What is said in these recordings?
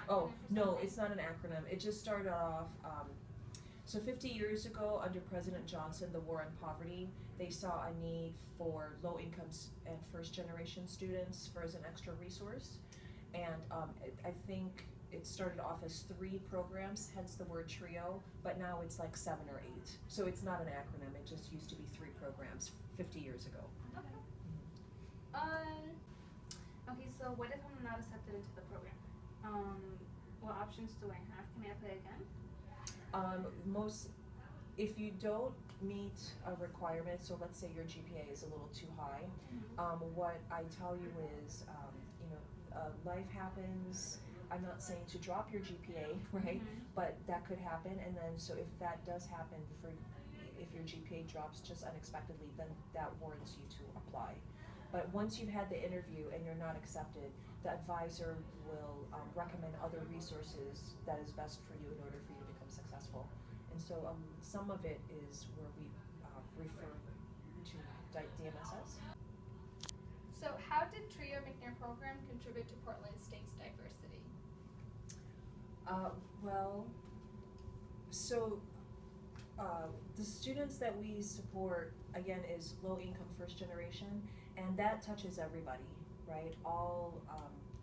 Oh, acronym for no, something? it's not an acronym. It just started off, so 50 years ago, under President Johnson, the war on poverty, they saw a need for low-income and first-generation students for as an extra resource. And I think it started off as 3 programs, hence the word TRiO, but now it's like 7 or 8. So it's not an acronym, it just used to be 3 programs 50 years ago. Okay. Okay, so what if I'm not accepted into the program? What options do I have? Can I apply again? If you don't meet a requirement, so let's say your GPA is a little too high, what I tell you is, life happens. I'm not saying to drop your GPA, right? But that could happen, and then so if that does happen, if your GPA drops just unexpectedly, then that warrants you to apply. But once you've had the interview and you're not accepted, the advisor will recommend other resources that is best for you in order for you to become successful. And so some of it is where we refer to DMSS. So how did TRiO-McNair Program contribute to Portland State's diversity? The students that we support, again, is low-income first generation, and that touches everybody, right? All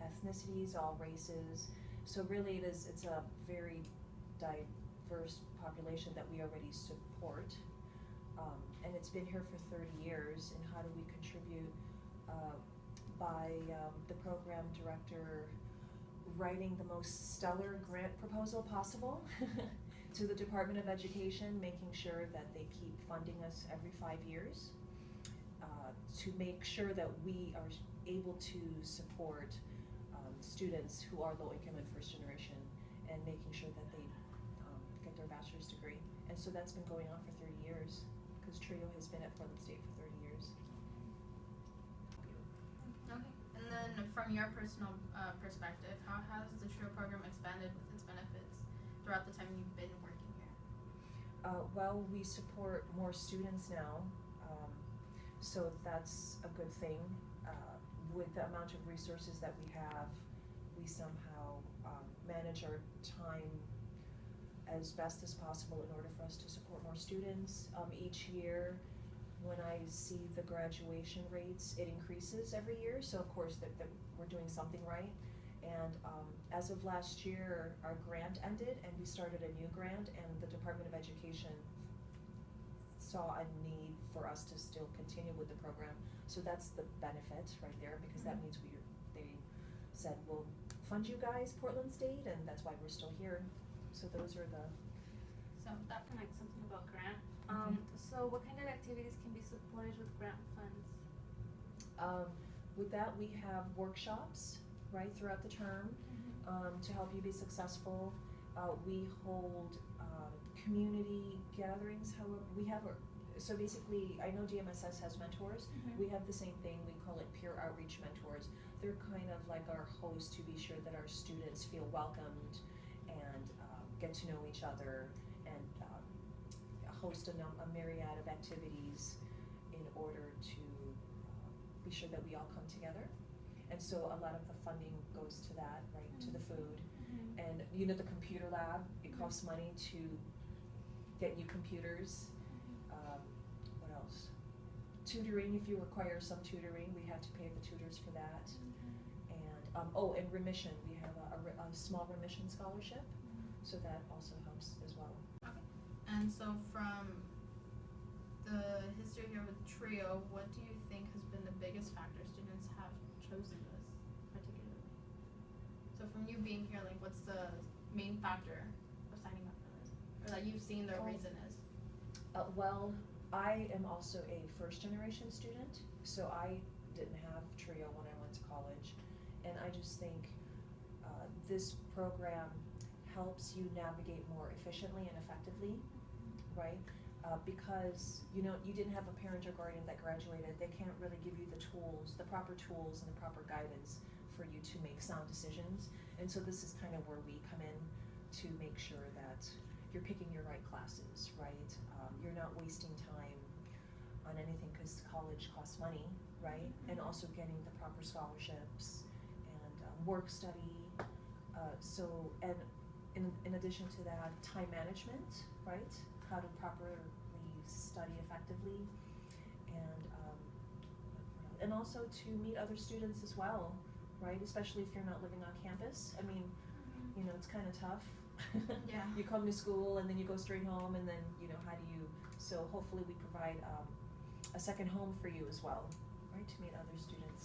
ethnicities, all races. So really it's a very diverse population that we already support. And it's been here for 30 years, and how do we contribute? By the program director writing the most stellar grant proposal possible to the Department of Education, making sure that they keep funding us every 5 years, to make sure that we are able to support students who are low income and first generation, and making sure that they get their bachelor's degree. And so that's been going on for 30 years, because TRiO has been at Portland State for 30 years. Okay, and then from your personal perspective, how has the TRiO program expanded with its benefits throughout the time you've been working here? Well, we support more students now, so that's a good thing. With the amount of resources that we have, we somehow manage our time as best as possible in order for us to support more students. Each year, when I see the graduation rates, it increases every year, so of course that we're doing something right. And as of last year, our grant ended and we started a new grant, and the Department of Education saw a need for us to still continue with the program. So that's the benefit right there, because that means they said, we'll fund you guys, Portland State, and that's why we're still here. So those are the... So that connects something about grant. So what kind of activities can be supported with grant funds? With that, we have workshops, right, throughout the term to help you be successful. We hold community gatherings. However, we have so basically, I know DMSS has mentors. We have the same thing. We call it peer outreach mentors. They're kind of like our host to be sure that our students feel welcomed and get to know each other, and host a myriad of activities in order to be sure that we all come together. And so a lot of the funding goes to that, right, to the food. And the computer lab, it costs money to get new computers. What else? Tutoring, if you require some tutoring, we have to pay the tutors for that. And and remission, we have a small remission scholarship, so that also helps as well. Okay. And so from the history here with TRiO, what do you think has been the biggest factor students have chosen this particularly? So from you being here, like, what's the main factor of signing up for this? Or that you've seen the reason is? Well, I am also a first generation student, so I didn't have TRiO when I went to college. And I just think this program helps you navigate more efficiently and effectively, right? Because you didn't have a parent or guardian that graduated. They can't really give you the tools, the proper tools and the proper guidance for you to make sound decisions. And so this is kind of where we come in to make sure that you're picking your right classes, right? You're not wasting time on anything, because college costs money, right? And also getting the proper scholarships and work study, So, and in addition to that, time management, right? How to properly study effectively, and also to meet other students as well, right? Especially if you're not living on campus. I mean, you know, it's kind of tough. Yeah. You come to school and then you go straight home, and then, you know, how do you, so hopefully we provide a second home for you as well, right, to meet other students.